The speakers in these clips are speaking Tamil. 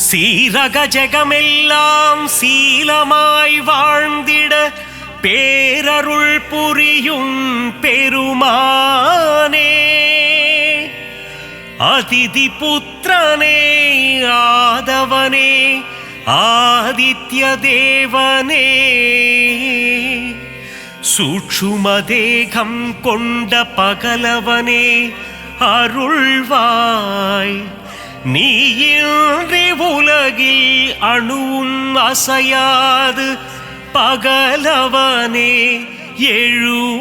சீரக ஜெகமெல்லாம் சீலமாய் வாழ்ந்திட பேரருள் புரியும் பெருமானே, அதிதி புத்திரனே, ஆதவனே, ஆதித்ய தேவனே, சூட்சும தேகம் கொண்ட பகலவனே, அருள்வாய். நீயின்றி உலகில் அணுவும் அசையாது பகலவனே, எழுவாய்.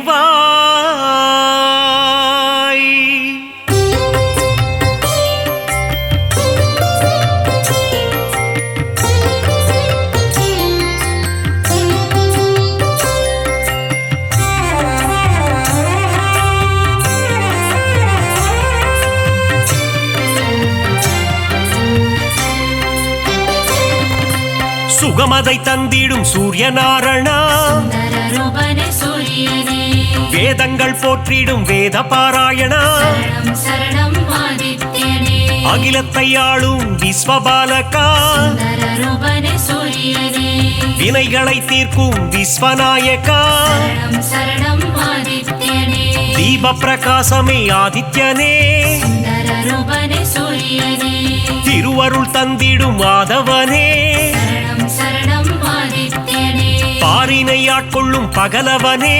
சுகமதை தந்திடும் சூரியநாரணா, வேதங்கள் போற்றிடும் வேத பாராயணா, அகிலத்தை ஆளும் விஸ்வபாலகா, வினைகளை தீர்க்கும் விஸ்வநாயகா, தீப பிரகாசமே ஆதித்யனே, திருவருள் தந்திடும் மாதவனே, பாரினை ஆட்கொள்ளும் பகலவனே,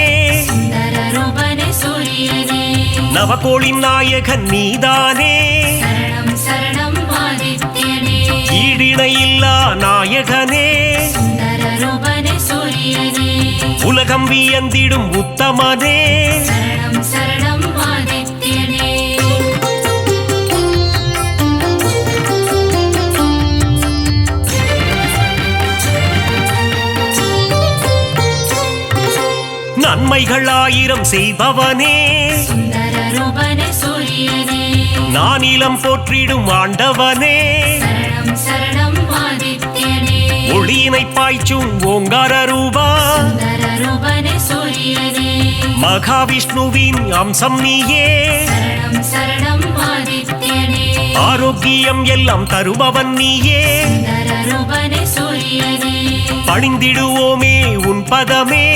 நவகோளின் நாயகன் நீதானே, ஈடிணையில்லா நாயகனே, உலகம் வியந்திடும் உத்தமனே, நன்மைகள் ஆயிரம் செய்பவனே, நானிலம் போற்றிடும் ஆண்டவனே, ஒளியினை பாய்ச்சும் ஓங்கார ரூபா, மகாவிஷ்ணுவின் அம்சம் நீயே, ஆரோக்கியம் எல்லாம் தருபவன் நீயே, பணிந்திடுவோமே உன் பதமே,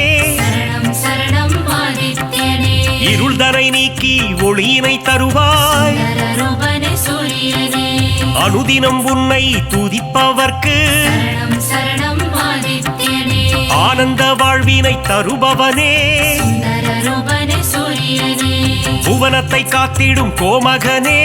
இருள்தனை நீக்கி ஒளியினை தருவாய், அனுதினம் உன்னை துதிப்பவர்க்கு ஆனந்த வாழ்வினை தருபவனே, புவனத்தை காத்திடும் கோமகனே,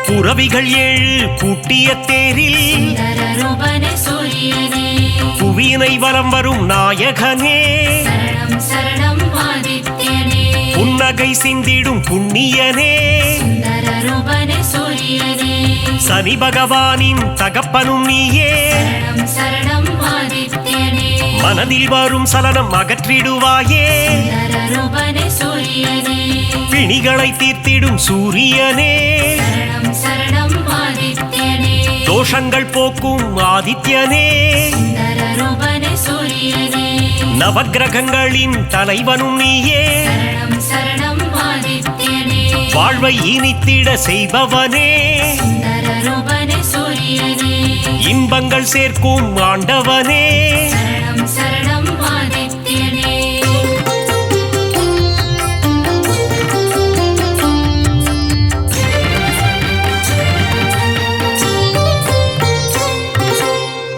புரவிகள் ஏழு பூட்டிய தேரில் புவியினை வலம் வரும் நாயகனே, புன்னகை சிந்திடும் புண்ணியனே, சனி பகவானின் தகப்பனும் நீயே, மனதில் வரும் சலனம் அகற்றிடுவாயே, பிணிகளை தீர்த்திடும் சூரியனே, தோஷங்கள் போக்கும் ஆதித்யனே, நவக்கிரகங்களின் தலைவனும் நீயே, வாழ்வை இனித்திட செய்பவனே, இன்பங்கள் சேர்க்கும் ஆண்டவனே,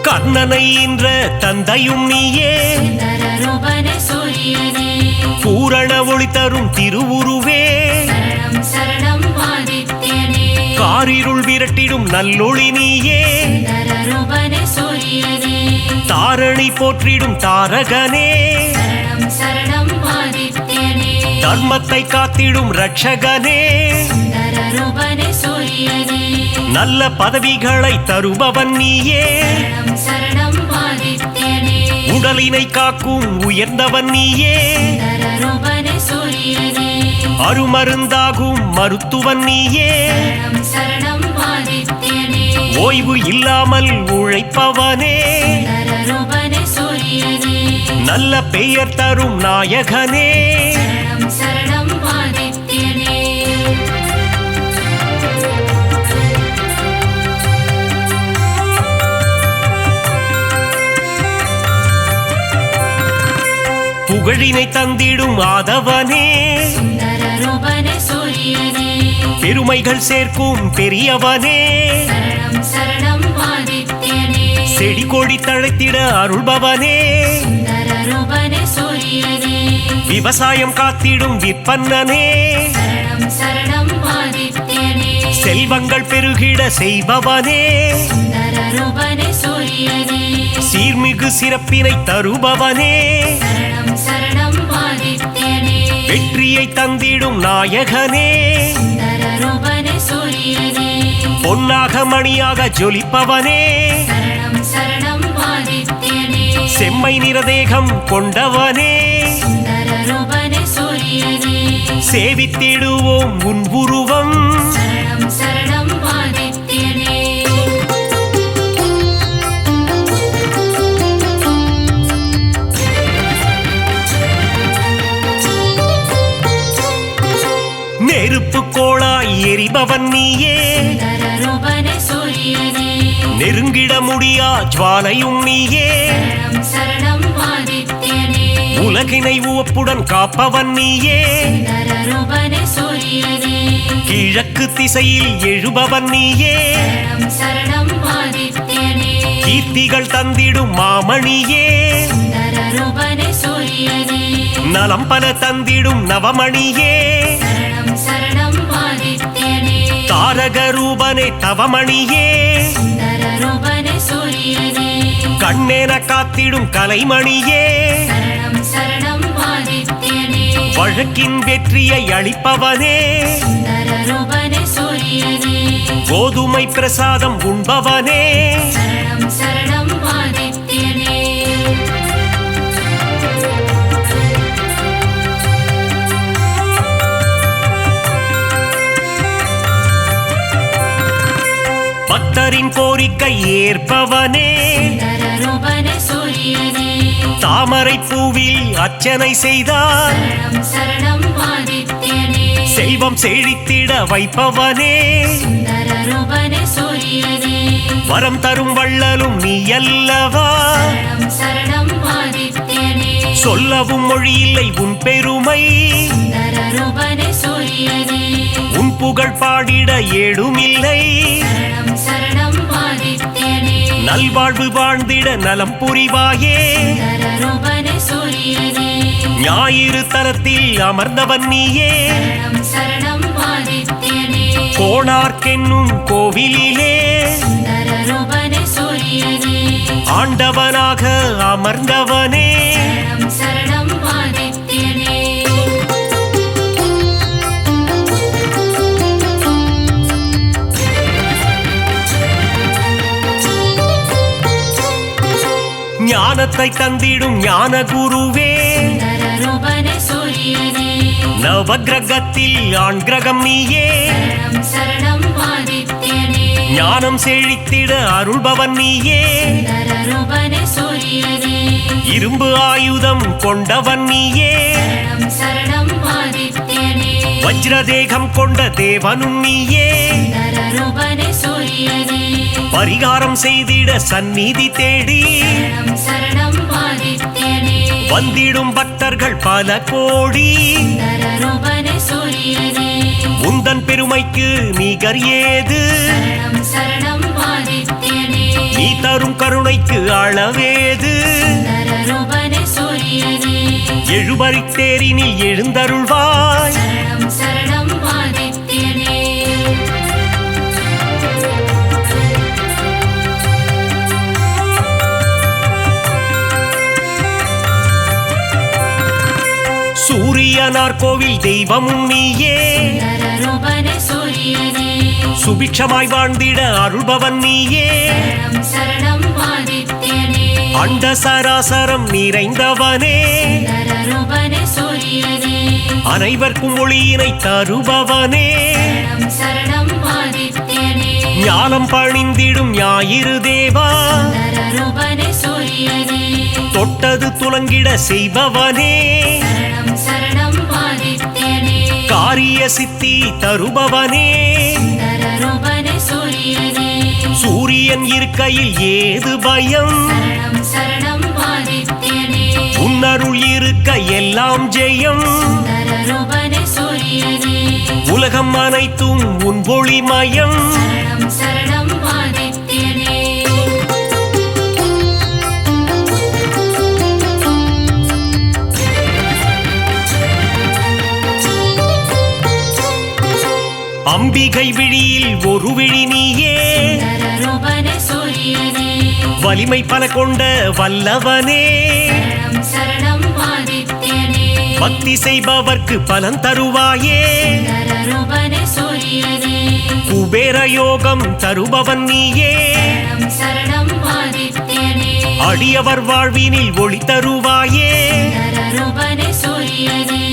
கண்ணனை என்ற தந்தையும் நீயே, பூரண ஒளி தரும் திருவுருவே, காரிருள் விரட்டிடும் நல்லொளி நீயே, தாரணி போற்றிடும் தாரகனே, தர்மத்தை காத்திடும் ரட்சகனே, நல்ல பதவிகளை தருபவன் நீயே, உடலினை காக்கும் உயர்ந்தவன் நீயே, அருமருந்தாகும் மருத்துவன் நீயே, ஓய்வு இல்லாமல் உழைப்பவனே சுந்தரரூபனே சூரியனே நல்ல பெயர் தரும் நாயகனே சரணம் சரணம் ஆதித்யனே புகழினை தந்திடும் ஆதவனே சுந்தரரூபனே சூரியனே பெருமைகள் சேர்க்கும் பெரியவனே சரணம் சரணம் ஆதித்யனே செடி கொடி தழைத்திட அருள்பவனே சுந்தரரூபனே சூரியனே விவசாயம் காத்திடும் விற்பன்னனே சரணம் சரணம் ஆதித்யனே செல்வங்கள் பெருகிட செய்பவனே சுந்தரரூபனே சூரியனே சீர்மிகு சிறப்பினை தருபவனே சரணம் சரணம் ஆதித்யனே வெற்றியை தந்திடும் நாயகனே சுந்தரரூபனே சூரியனே பொன்னாக மணியாக ஜொலிப்பவனே சரணம் சரணம் ஆதித்யனே செம்மை நிறதேகம் கொண்டவனே சுந்தரரூபனே சூரியனே சேவித்திடுவோம் உன் உருவம் சரணம் சரணம் ஆதித்யனே நெருப்பு கோளாய் எரிபவன் நீயே சுந்தரரூபனே சூரியனே நெருங்கிட முடியா ஜுவாலையும் நீயே சரணம் சரணம் ஆதித்யனே உலகினை உவப்புடன் காப்பவன் நீயே சுந்தரரூபனே சூரியனே கிழக்கு திசையில் எழுபவன் நீயே சரணம் சரணம் ஆதித்யனே கீர்த்திகள் தந்திடும் மாமணியே சுந்தரரூபனே சூரியனே நலம் பல தந்திடும் நவமணியே சரணம் சரணம் ஆதித்யனே தாரக ரூபனே தவமணியே சுந்தரரூபனே சூரியனே கண்ணென காத்திடும் கலைமணியே சரணம் சரணம் ஆதித்யனே வழக்கின் வெற்றியை அளிப்பவனே சுந்தரரூபனே சூரியனே கோதுமை பிரசாதம் உண்பவனே சரணம் சரணம் ஆதித்யனே பக்தரின் கோரிக்கை ஏற்பவனே சுந்தரரூபனே சூரியனே தாமரை பூவில் அர்ச்சனை செய்தார் சரணம் சரணம் ஆதித்யனே செல்வம் செழித்திட வைப்பவனே சுந்தரரூபனே சூரியனே வரம் தரும் வள்ளலும் நீ அல்லவா சரணம் சரணம் ஆதித்யனே சொல்லவும் மொழியில்லை உன் பெருமை சுந்தரரூபனே சூரியனே உன் புகழ் பாடிட ஏடுமில்லை சரணம் சரணம் ஆதித்யனே நல்வாழ்வு வாழ்ந்திட நலம் புரிவாயே சுந்தரரூபனே சூரியனே ஞாயிறு தலத்தில் அமர்ந்தவன் நீயே சரணம் சரணம் ஆதித்யனே கோணார்க்கென்னும் கோவிலிலே சுந்தரரூபனே சூரியனே ஆண்டவனாக அமர்ந்தவனே சரணம் சரணம் ஆதித்யனே ஞானத்தை தந்திடும் ஞான குருவே சுந்தரரூபனே சூரியனே நவகிரகத்தில் ஆண் கிரகம் நீயே சரணம் சரணம் ஆதித்யனே ஞானம் செழித்திட அருள்பவன் நீயே சுந்தரரூபனே சூரியனே இரும்பு ஆயுதம் கொண்டவன் நீயே சரணம் சரணம் ஆதித்யனே வஜ்ரதேகம் கொண்ட தேவனும் நீயே சுந்தரரூபனே சூரியனே பரிகாரம் செய்திட சந்நிதி தேடி சரணம் சரணம் ஆதித்யனே வந்திடும் பக்தர்கள் பல கோடி சுந்தரரூபனே சூரியனே உந்தன் பெருமைக்கு நிகர் ஏது சரணம் சரணம் ஆதித்யனே நீ தரும் கருணைக்கு அளவேது சுந்தரரூபனே சூரியனே எழுபறித் தேரினில் எழுந்தருள்வாய் சரணம் சரணம் ஆதித்யனே சூரியனார் கோவில் தெய்வமும் நீயே சுந்தரரூபனே சூரியனே சுபிட்சமாய் வாழ்ந்திட அருள்பவன் நீயே சரணம் சரணம் ஆதித்யனே அண்ட சராசரம் நிறைந்தவனே சுந்தரரூபனே சூரியனே அனைவர்க்கும் ஒளியினை தருபவனே சரணம் சரணம் ஆதித்யனே ஞானம் பணிந்திடும் ஞாயிறு தேவா சுந்தரரூபனே சூரியனே தொட்டது துலங்கிட செய்பவனே சரணம் சரணம் ஆதித்யனே காரிய சித்தி தருபவனே சுந்தரரூபனே சூரியனே சூரியன் இருக்கையில் ஏது பயம் சரணம் சரணம் ஆதித்யனே உன்னருள் இருக்க எல்லாம் ஜெயம் சுந்தரரூபனே சூரியனே உலகம் அனைத்தும் உன் ஒளிமயம் சரணம் சரணம் ஆதித்யனே அம்பிகை விழியில் ஒரு விழி நீயே சுந்தரரூபனே சூரியனே வலிமை பல கொண்ட வல்லவனே சரணம் சரணம் ஆதித்யனே பக்தி செய்பவர்க்கு பலன் தருவாயே சுந்தரரூபனே சூரியனே குபேர யோகம் தருபவன் நீயே சரணம் சரணம் ஆதித்யனே அடியவர் வாழ்வினில் ஒளி தருவாயே சுந்தரரூபனே சூரியனே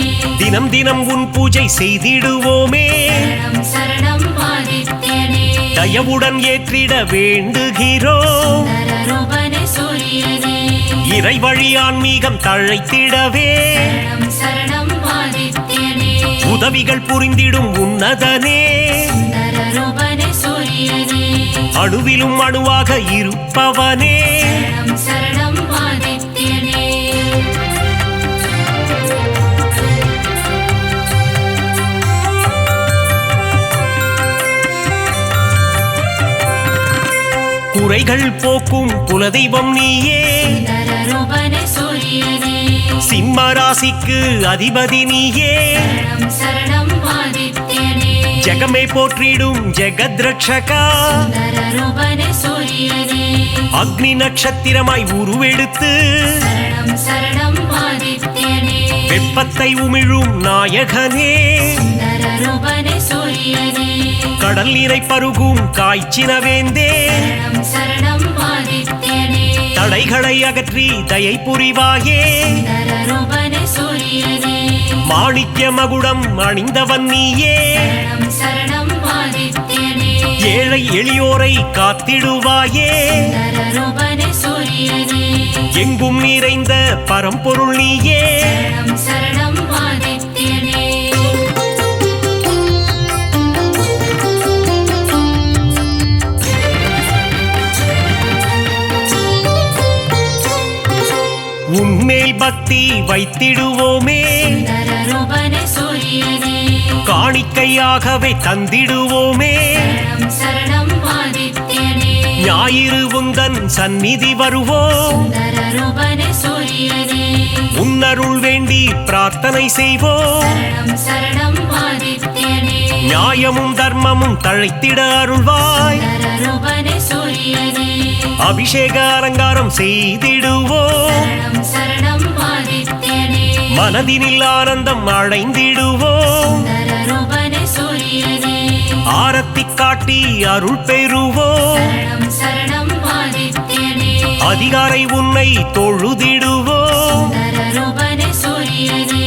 தினம் தினம் உன் பூஜை செய்திடுவோமே சரணம் சரணம் ஆதித்யனே தயவுடன் ஏற்றிட வேண்டுகிறோம் சுந்தரரூபனே சூரியனே இறை வழி ஆன்மீகம் தழைத்திடவே சரணம் சரணம் ஆதித்யனே உதவிகள் புரிந்திடும் உன்னதனே சுந்தரரூபனே சூரியனே அணுவிலும் அணுவாக இருப்பவனே சரணம் சரணம் ஆதித்யனே குறைகள் போக்கும் குலதெய்வம் நீயே சுந்தரரூபனே சூரியனே சிம்ம ராசிக்கு அதிபதி நீயே சரணம் சரணம் ஆதித்யனே ஜெகமே போற்றிடும் ஜெகத் ரட்சகா சுந்தரரூபனே சூரியனே அக்னி நட்சத்திரமாய் உருவெடுத்து சரணம் சரணம் ஆதித்யனே வெப்பத்தை உமிழும் நாயகனே சுந்தரரூபனே சூரியனே கடல் நீரை பருகும் காய்ச்சினவேந்தே சரணம் சரணம் ஆதித்யனே தடைகளை அகற்றி தயை புரிவாயே சுந்தரரூபனே சூரியனே மாணிக்ய மகுடம் அணிந்தவன் நீயே சரணம் சரணம் ஆதித்யனே ஏழை எளியோரை காத்திடுவாயே சுந்தரரூபனே சூரியனே எங்கும் நிறைந்த பரம்பொருள் நீயே சரணம் சரணம் ஆதித்யனே உன்மேல் பக்தி வைத்திடுவோமே சுந்தரரூபனே சூரியனே காணிக்கையாகவே தந்திடுவோமே சரணம் சரணம் ஆதித்யனே ஞாயிறு உந்தன் சந்நிதி வருவோம் சுந்தரரூபனே சூரியனே உன்னருள் வேண்டி பிரார்த்தனை செய்வோம் சரணம் சரணம் ஆதித்யனே நியாயமும் தர்மமும் தழைத்திட அருள்வாய் சுந்தரரூபனே சூரியனே அபிஷேக அலங்காரம் செய்திடுவோம் சரணம் சரணம் ஆதித்யனே மனதினில் ஆனந்தம் அடைந்திடுவோம் சுந்தரரூபனே சூரியனே ஆரத்தி காட்டி அருள் பெறுவோம் சரணம் சரணம் ஆதித்யனே அதிகாரை உன்னை தொழுதிடுவோம் சுந்தரரூபனே சூரியனே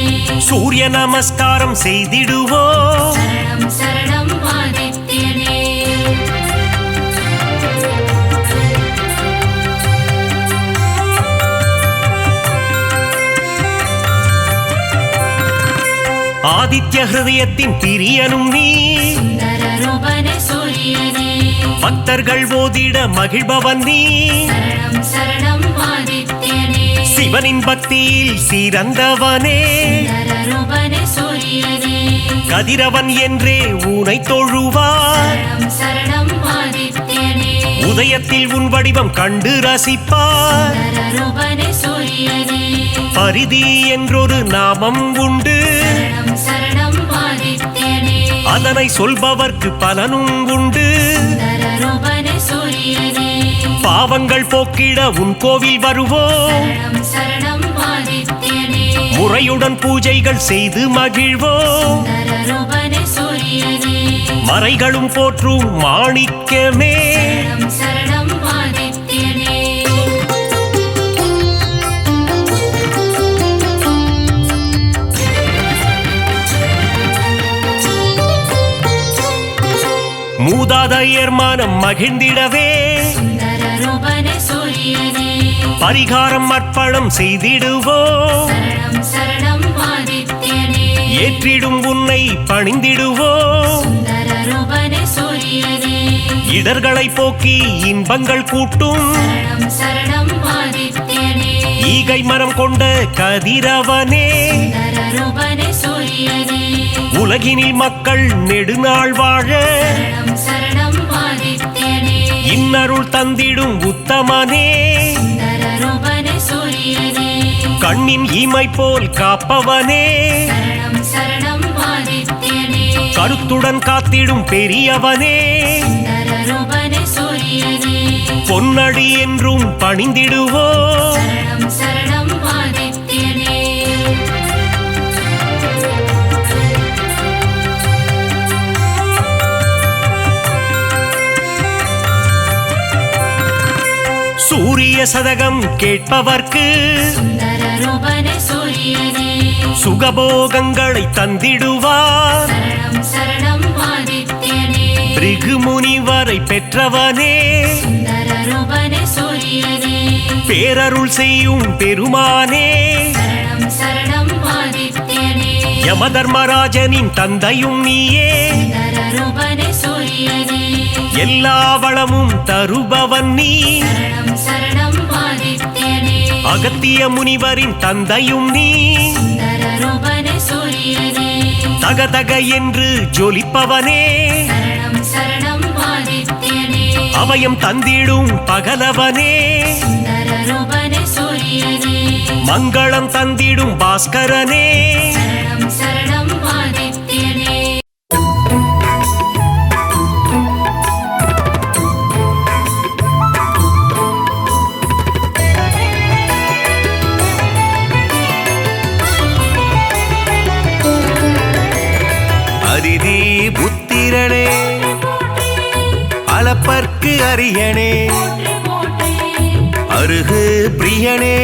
சூரிய நமஸ்காரம் செய்திடுவோம் சரணம் சரணம் ஆதித்யனே ஆதித்ய ஹிருதயத்தின் பிரியனும் நீ சுந்தரரூபனே சூரியனே பக்தர்கள் ஓதிட மகிழ்பவன் நீ சரணம் சரணம் ஆதித்யனே சிவனின் பக்தியில் சிறந்தவனே சுந்தரரூபனே சூரியனே கதிரவன் என்றே ஊனை தொழுவார் சரணம் சரணம் ஆதித்யனே உதயத்தில் உன் வடிவம் கண்டு ரசிப்பார் சுந்தரரூபனே சூரியனே பரிதி என்றொரு நாமம் உண்டு சரணம் சரணம் ஆதித்யனே அதனை சொல்பவர்க்கு பலனும் உண்டு சுந்தரரூபனே சூரியனே பாவங்கள் போக்கிட உன் கோவில் வருவோம் சரணம் சரணம் ஆதித்யனே முறையுடன் பூஜைகள் செய்து மகிழ்வோம் சுந்தரரூபனே சூரியனே மறைகளும் போற்றும் மாணிக்கமே சரணம் சரணம் ஆதித்யனே மூதாதையர் மனம் மகிழ்ந்திடவே சுந்தர ரூபனே சூரியனே பரிகாரம் அர்ப்பணம் செய்திடுவோம் சரணம் சரணம் ஆதித்யனே ஏற்றிடும் உன்னை பணிந்திடுவோம் சுந்தர ரூபனே சூரியனே இடர்களை போக்கி இன்பங்கள் கூட்டும் சரணம் சரணம் ஆதித்யனே ஈகை மரம் கொண்ட கதிரவனே சுந்தர ரூபனே சூரியனே உலகினில் மக்கள் நெடுநாள் வாழ சரணம் சரணம் ஆதித்யனே இன்னருள் தந்திடும் உத்தமனே சுந்தர ரூபனே சூரியனே கண்ணின் இமை போல் காப்பவனே சரணம் சரணம் ஆதித்யனே கருத்துடன் காத்திடும் பெரியவனே சுந்தர ரூபனே சூரியனே பொன்னடி என்றும் பணிந்திடுவோம் சரணம் சரணம் ஆதித்யனே சூரிய சதகம் கேட்பவர்க்கு சுந்தர ரூபனே சூரியனே சுகபோகங்களை தந்திடுவார் சரணம் சரணம் ஆதித்யனே பிருகு முனிவரை பெற்றவனே சுந்தர ரூபனே சூரியனே பேரருள் செய்யும் பெருமானே சரணம் சரணம் ஆதித்யனே யமதர்மராஜனின் தந்தையும் நீயே சுந்தர ரூபனே சூரியனே எல்லா வளமும் தருபவன் நீ சரணம் சரணம் ஆதித்யனே அகத்திய முனிவரின் தந்தையும் நீ சுந்தர ரூபனே சூரியனே தகதக என்று ஜொலிப்பவனே சரணம் சரணம் ஆதித்யனே அபயம் தந்திடும் பகலவனே சுந்தர ரூபனே சூரியனே மங்களம் தந்திடும் பாஸ்கரனே சரணம் சரணம் ஆதித்யனே அதிதி புத்திரனே அளப்பர்க்கு அரியனே அருகு பிரியனே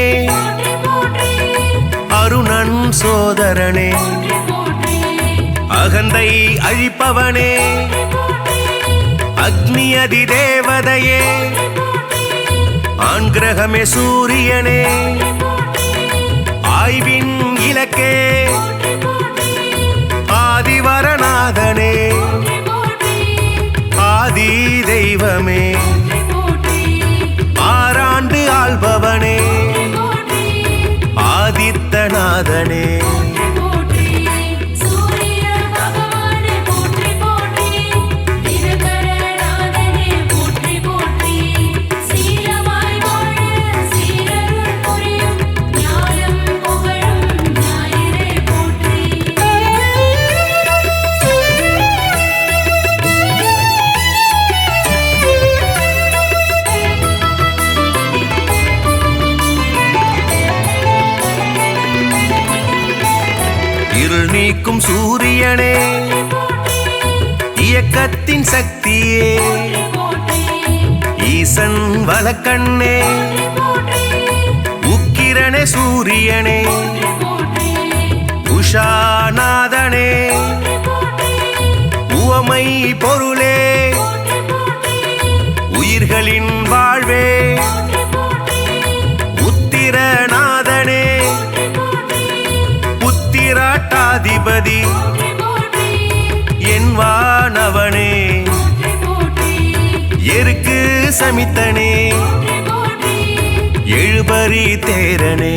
அருணன் சோதரனே அகந்தை அழிப்பவனே அக்னி அதி தேவதையே ஆண் கிரகமே சூரியனே ஆய்வின் இலக்கே ஆதிவரநாதனே ஆதி தெய்வமே ஆறாண்டு ஆள்பவனே ஆதித்தநாதனே இருள் நீக்கும் சூரியனே இயக்கத்தின் சக்தியே ஈசன் வலக்கண்ணே உக்கிரனே சூரியனே உஷாநாதனே உவமை பொருளே உயிர்களின் வாழ்வே உத்திரநாதனே புத்திராட்டாதிபதி என் வானவனே எருக்கு சமித்தனே எழுபறி தேரனே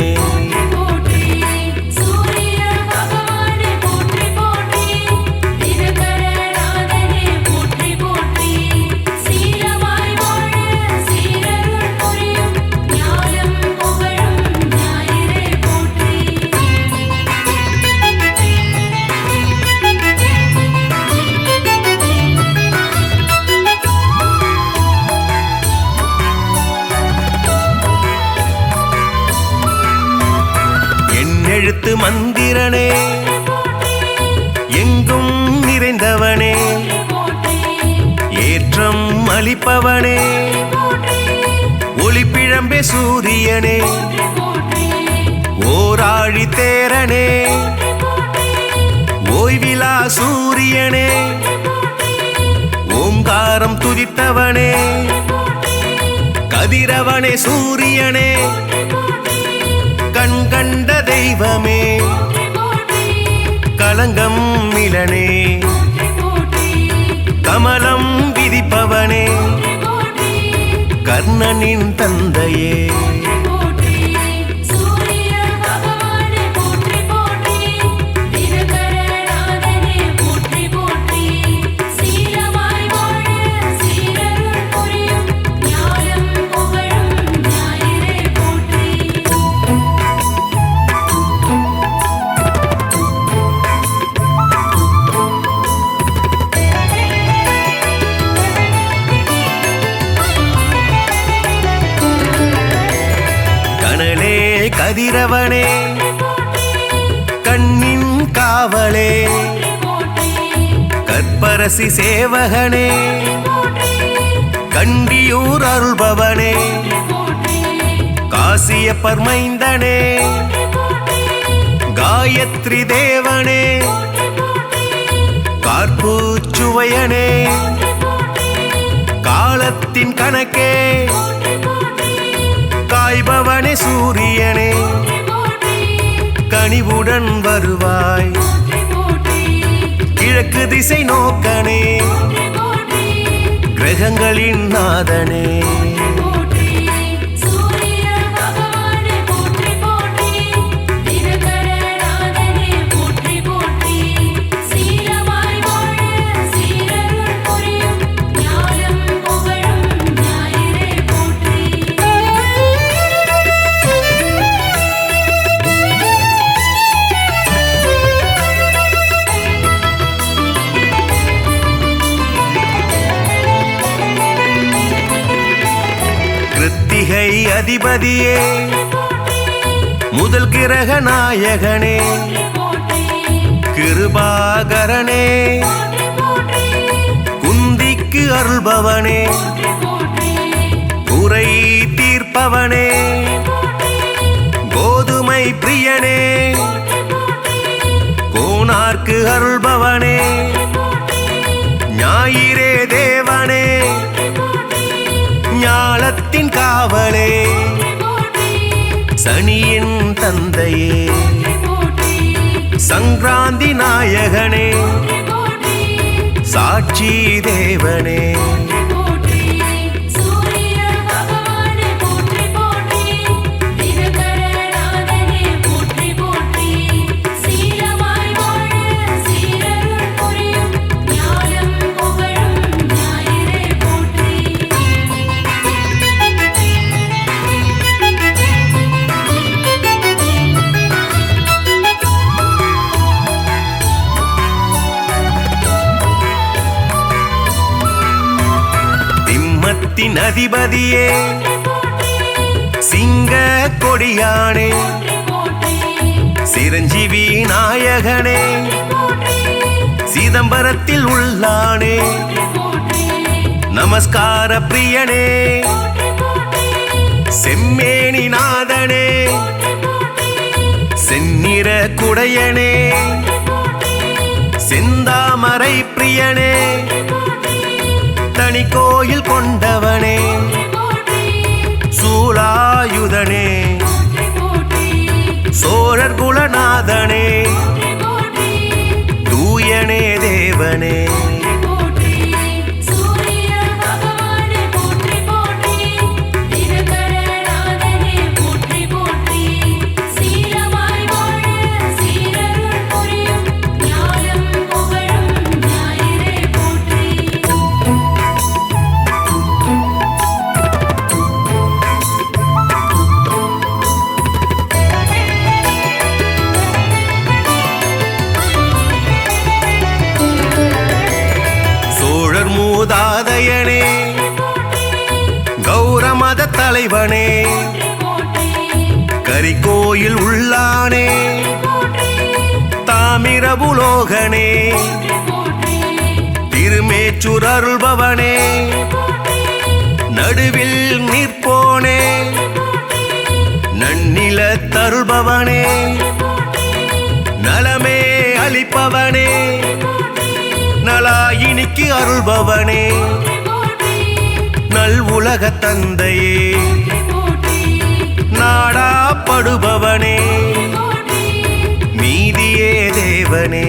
எழுத்து மந்திரனே எங்கும் நிறைந்தவனே ஏற்றம் அளிப்பவனே ஒளிப்பிழம்பே சூரியனே ஓராழி தேரனே ஓய்விலா சூரியனே ஓம் ஓங்காரம் துதித்தவனே கதிரவனே சூரியனே கண் கண்ட தெய்வமே கலங்கம் மிலனே கமலம் விதிப்பவனே கர்ணனின் தந்தையே கதிரவனே கண்ணின் காவலே கற்பரசி சேவகனே கண்டியூர் அருள்பவனே காசிய பர்மைந்தனே காயத்ரி தேவனே கார்பூச்சுவையனே காலத்தின் கணக்கே காய்பவனே சூரியனே கனிவுடன் வருவாய் கிழக்கு திசை நோக்கனே கிரகங்களின் நாதனே கிருத்திகை அதிபதியே முதல் கிரக நாயகனே கிருபாகரனே குந்திக்கு அருள்பவனே குறை தீர்ப்பவனே கோதுமை பிரியனே கோனார்க்கு அருள்பவனே ஞாயிறே தேவனே ஞாலத்தின் காவலே சனியின் தந்தையே சங்கராந்தி நாயகனே சாட்சி தேவனே அதிபதியே சிங்க கொடியானே சிரஞ்சீவி நாயகனே சிதம்பரத்தில் உள்ளானே நமஸ்கார பிரியனே செம்மேனி நாதனே செந்நிற குடையனே செந்தாமரை பிரியனே தனி கோயில் கொண்டவனே சூலாயுதனே சோழர் குலநாதனே தூயனே தேவனே மூதாதையனே கௌரமத தலைவனே கரிகோயில் உள்ளானே தாமிரபுலோகனே திருமேச்சூர் அருள்பவனே நடுவில் நிற்போனே நன்னில தருள்பவனே நலமே அளிப்பவனே நலாயினிக்கு அருள்பவனே நல் உலக தந்தையே நாடாப்படுபவனே நீதியே தேவனே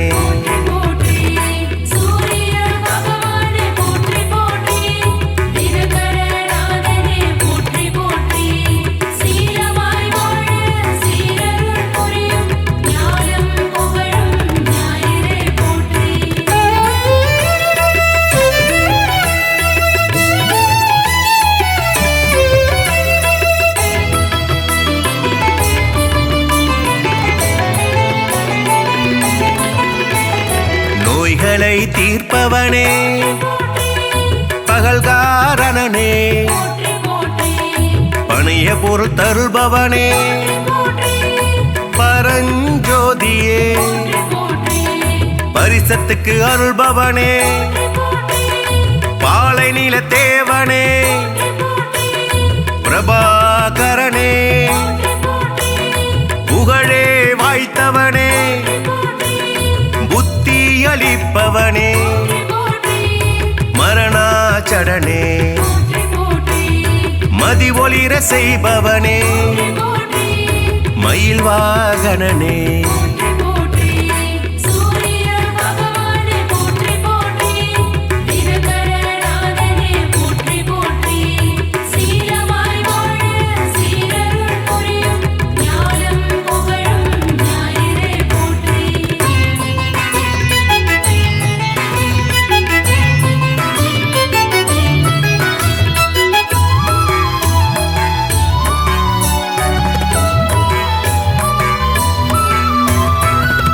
நோய்களை தீர்ப்பவனே பகல்காரணனே பணிய பொருள் தருள்பவனே பரஞ்சோதியே பரிசத்துக்கு அருள்பவனே பாலை நில தேவனே பிரபாகரனே புகழே வாய்த்தவனே புத்தி அளிப்பவனே மரணாச்சடனே மதி ஒளிர செய்பவனே மயில் வாகனனே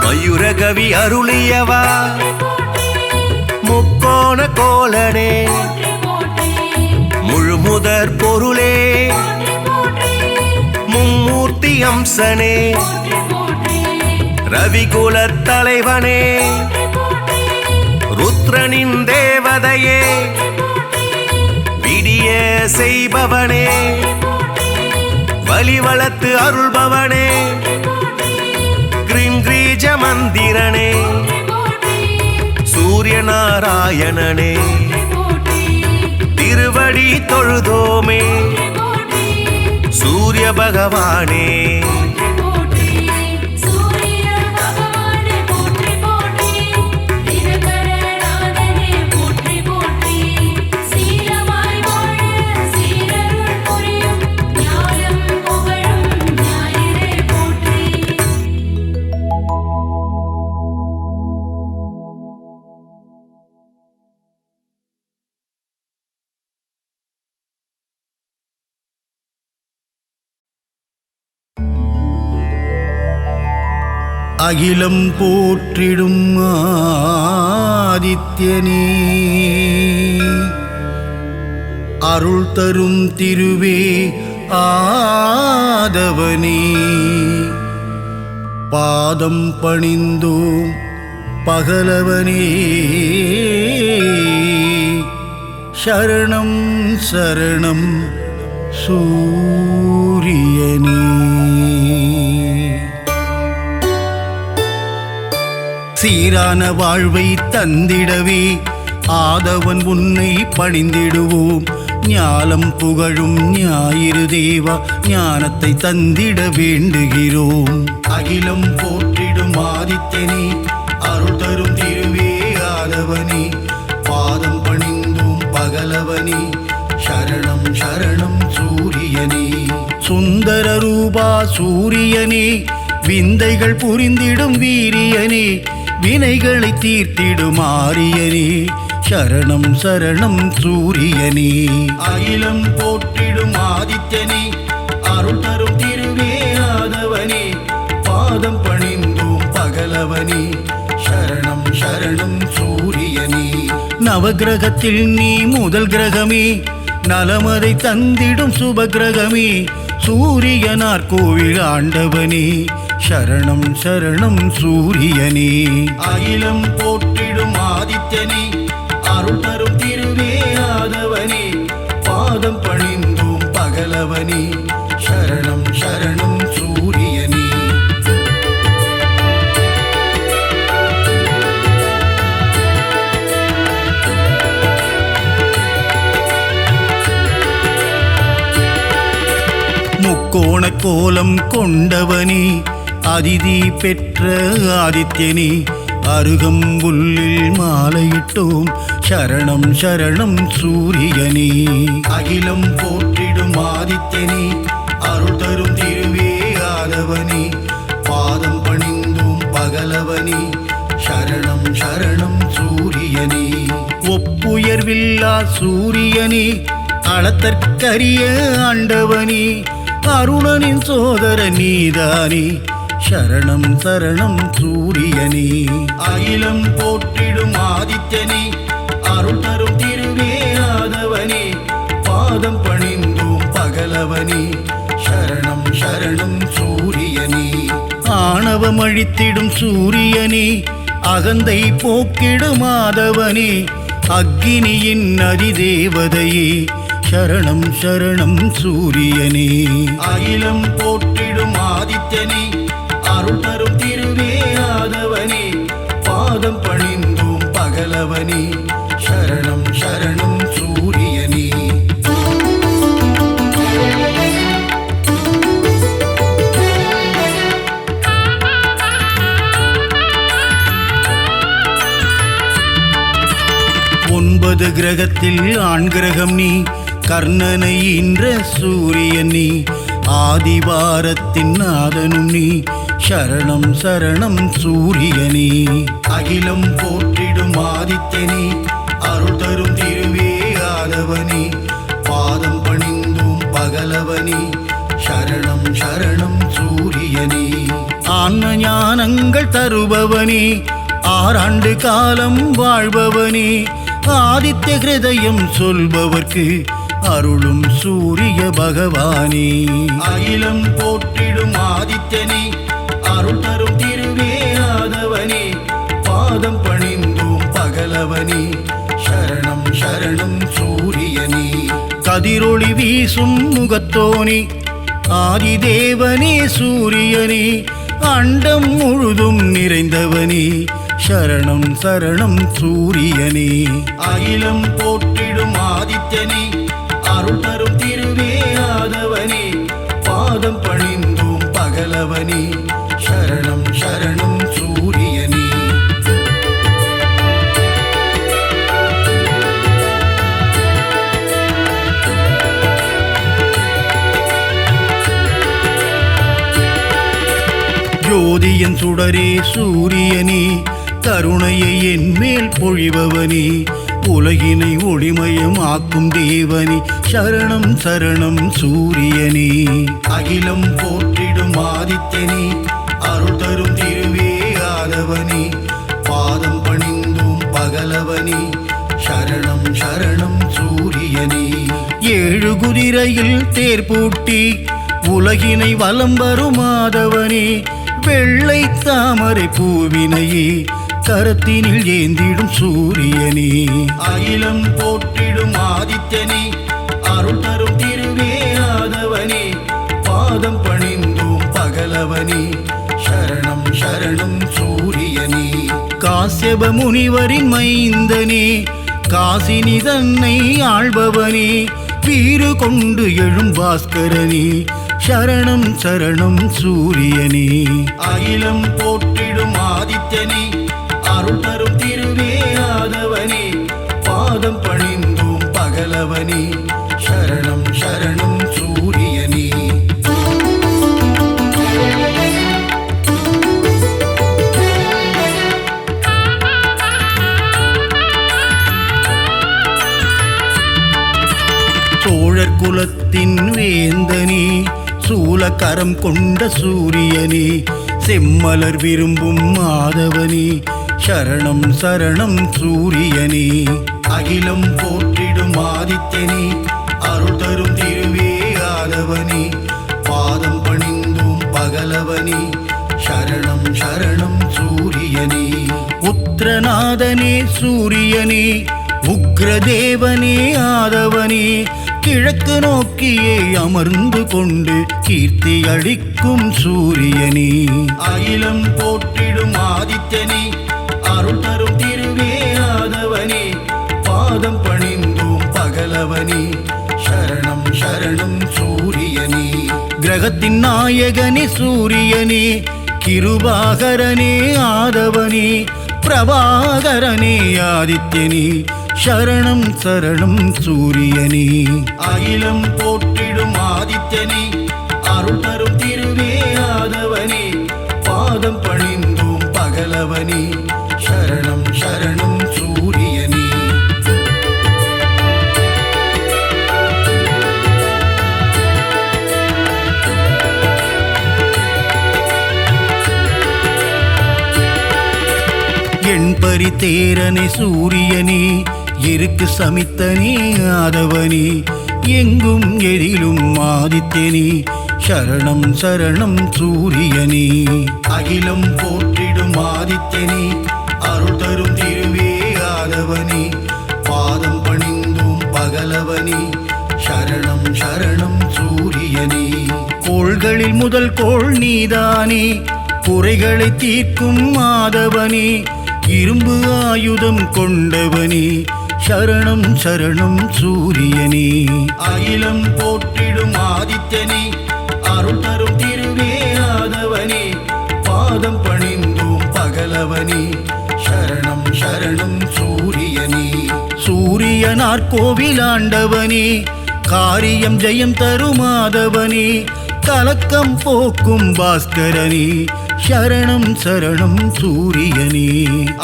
மயூரகவி அருளியவா முக்கோண கோலனே முழுமுதற் பொருளே மும்மூர்த்தி அம்சனே ரவிகுலத் தலைவனே ருத்ரனின் தேவதையே விடிய செய்பவனே வலிவளத்து அருள்பவனே கிரீஞ்ச மந்திரனே சூரிய நாராயணனே திருவடி தொழுதோமே சூரிய பகவானே அகிலம் போற்றிடும் ஆதித்யனே அருள் தரும் திருவே ஆதவனே பாதம் பணிந்தோம் பகலவனே சரணம் சரணம் சூரியனே சீரான வாழ்வை தந்திடவே ஆதவன் உன்னை பணிந்திடுவோம் ஞாலம் புகழும் ஞாயிறு தேவா ஞானத்தை தந்திட வேண்டுகிறோம் அகிலம் போற்றிடும் ஆதித்யனே அருள் தரும் திருவே ஆதவனே பாதம் பணிந்தோம் பகலவனே சரணம் சரணம் சூரியனே சுந்தர ரூபா சூரியனே விந்தைகள் புரிந்திடும் வீரியனே வினைகளை தீர்த்திடும் ஆரியனே சரணம் சரணம் சூரியனே அகிலம் போற்றிடும் ஆதித்யனே அருள் தரும் திருவே ஆதவனே பாதம் பணிந்தோம் பகலவனே சரணம் சரணம் சூரியனே நவகிரகத்தில் நீ முதல் கிரகமே நலமதை தந்திடும் சுபகிரகமே சூரியனார் கோவில் ஆண்டவனே சரணம் சரணம் சூரியனே அகிலம் போற்றிடும் ஆதித்யனே அருள் தரும் திருவே ஆதவனே பாதம் பணிந்தோம் பகலவனே சரணம் சரணம் சூரியனே. கோணக்கோலம் கொண்டவனே அதிதி பெற்ற ஆதித்யனே அருகம்புல்லில் மாலையிட்டோம் சரணம் சரணம் சூரியனே அகிலம் போற்றிடும் ஆதித்யனே அருள் தரும் திருவே ஆதவனே பாதம் பணிந்தோம் பகலவனே சரணம் சரணம் சூரியனே ஒப்புயர்வில்லா சூரியனே அளத்தற்கரிய ஆண்டவனே அருணனின் சோதர நீதானே சரணம் சரணம் சூரியனே அகிலம் போற்றிடும் ஆதித்யனே அருள் தரும் திருவே ஆதவனே பாதம் பணிந்தோம் பகலவனே சரணம் சரணம் சூரியனே ஆணவம் அழித்திடும் சூரியனே அகந்தை போக்கிடும் ஆதவனே அக்கினியின் அதிதேவதையே சரணம் சரணம் சூரியனே அகிலம் போற்றிடும் ஆதித்யனே அருள் தரும் திருவே ஆதவனே பாதம் பணிந்தோம் பகலவனே சரணம் சரணம் சூரியனே ஒன்பது கிரகத்தில் ஆண் கிரகம் நீ கர்ணனை ஈன்ற சூரியன் நீ ஆதிவாரத்தின் நாதனும் நீ சரணம் சரணம் சூரியனே அகிலம் போற்றிடும் ஆதித்யனே அருள் தரும் திருவே ஆதவனே பாதம் பணிந்தோம் பகலவனே சரணம் சரணம் சூரியனே ஆன்ம ஞானங்கள் தருபவனே ஆறாண்டு காலம் வாழ்பவனே ஆதித்ய ஹிருதயம் சொல்பவர்க்கு அருளும் சூரிய பகவானே அகிலம் போற்றிடும் ஆதித்யனே அருள் தரும் திருவே ஆதவனே பாதம் பணிந்தோம் பகலவனே சரணம் சரணம் சூரியனே கதிரொளி வீசும் முகத்தோனே ஆதிதேவனே சூரியனே அண்டம் முழுதும் நிறைந்தவனே சரணம் சரணம் சூரியனே அகிலம் போற்றிடும் ஆதித்யனே அருள் தரும் திருவே ஆதவனே பாதம் பணிந்தோம் பகலவனே சரணம் சரணம் சூரியனே ஜோதியன் சுடரே சூரியனே கருணையை என் மேல் பொழிபவனே உலகினை ஒளிமயம் ஆக்கும் தேவனே சரணம் சரணம் சூரியனே அகிலம் போற்றிடும் ஆதித்யனே அருள் தரும் திருவே ஆதவனே பாதம் பணிந்தோம் பகலவனே சரணம் சரணம் சூரியனே ஏழு குதிரையில் தேர் பூட்டி உலகினை வலம் வரும் ஆதவனே வெள்ளை தாமரை பூவினையே கரத்தினில் ஏந்திடும் சூரியனே அகிலம் போற்றிடும் ஆதித்யனே அருள் தரும் திருவே ஆதவனே பாதம் பணிந்தோம் பகலவனே சரணம் சரணம் சூரியனே காஸ்யப முனிவரின் மைந்தனே காசினி தன்னை ஆள்பவனே வீறு கொண்டு எழும் பாஸ்கரனே சரணம் சரணம் சூரியனே அகிலம் போற்றிடும் ஆதித்யனே அருள் தரும் திருவே ஆதவனே பாதம் பணிந்தோம் பகலவனே சரணம் சரணம் சூரியனே சோழர் குலத்தின் வேந்தனே சூலக்கரம் கொண்ட சூரியனே செம்மலர் விரும்பும் மாதவனே சரணம் சரணம் சூரியனே அகிலம் போற்றிடும் ஆதித்யனே அருள் தரும் திருவே ஆதவனே பாதம் பணிந்தோம் பகலவனே சரணம் சரணம் சூரியனே உத்திரநாதனே சூரியனே உக்ரதேவனே ஆதவனே கிழக்கு நோக்கியே அமர்ந்து கொண்டு கீர்த்தி அளிக்கும் சூரியனே அகிலம் போற்றிடும் ஆதித்யனே அருள் தரும் திருவே ஆதவனே பாதம் பணிந்தோம் பகலவனே சரணம் சரணம் சூரியனே கிரகத்தின் நாயகனே சூரியனே கிருபாகரனே ஆதவனே பிரபாகரனே ஆதித்யனே சரணம் சரணம் சூரியனே அகிலம் போற்றிடும் ஆதித்யனே அருள் தரும் திருவே ஆதவனே பாதம் பணிந்தோம் பகலவனே சரணம் சரணம் சூரியனே எண்பரி தேரனே சூரியனே எருக்கு சமித்தனே ஆதவனே எங்கும் எதிலும் ஆதித்யனே சரணம் சரணம் சூரியனே அகிலம் போற்றிடும் ஆதித்யனே அருள் தரும் திருவே ஆதவனே பாதம் பணிந்தோம் பகலவனே சரணம் சரணம் சூரியனே கோள்களில் முதல் கோள் நீதானே குறைகளை தீர்க்கும் ஆதவனே இரும்பு ஆயுதம் கொண்டவனே சரணம் சரணம் சூரியனே அகிலம் போற்றிடும் ஆதித்யனே அருள் தரும் திருவே ஆதவனே பாதம் பணிந்தோம் பகலவனே சரணம் சரணம் சூரியனே சூரியனார் கோவிலாண்டவனே காரியம் ஜெயம் தரும் ஆதவனே கலக்கம் போக்கும் பாஸ்கரனே சரணம் சரணம் சூரியனே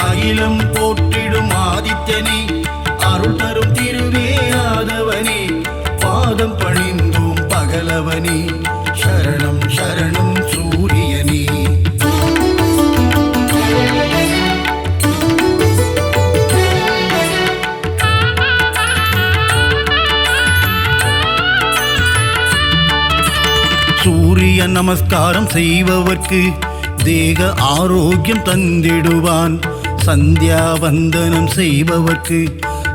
அகிலம் போற்றிடும் ஆதித்யனே அருள் தரும் திருவே ஆதவனே பாதம் பணிந்தோம் பகலவனே சரணம் சரணம் சூரியனே சூரிய நமஸ்காரம் செய்பவர்க்கு தேக ஆரோக்கியம் தந்திடுவான் சந்தியாவந்தனம் செய்பவர்க்கு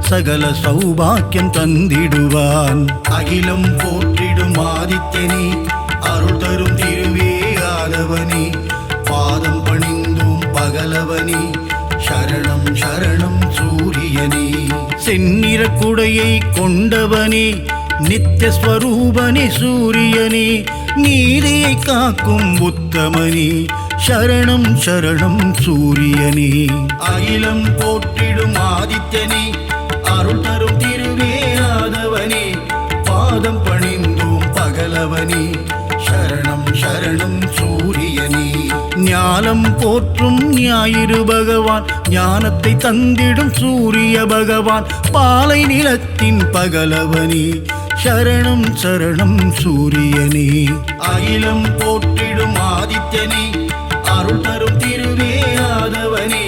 சகல சௌபாக்கியம் தந்திடுவான் அகிலம் போற்றிடும் ஆதித்யனே அருள் தரும் திருவே ஆதவனே பாதம் பணிந்தோம் பகலவனே சரணம் சரணம் சூரியனே செந்நிற குடையை கொண்டவனே நித்திய ஸ்வரூபனே சூரியனே நீதியை காக்கும் உத்தமனே சரணம் சரணம் சூரியனே அகிலம் போற்றிடும் ஆதித்யனே அருள் தரும் திருவே ஆதவனே பாதம் பணிந்தோம் பகலவனே சரணம் சரணம் சூரியனே ஞானம் போற்றும் ஞாயிறு பகவான் ஞானத்தை தந்திடும் சூரிய பகவான் பாலை நிலத்தின் பகலவனே சரணம் சரணம் சூரியனே அகிலம் போற்றிடும் ஆதித்யனே அருள் தரும் திருவே ஆதவனே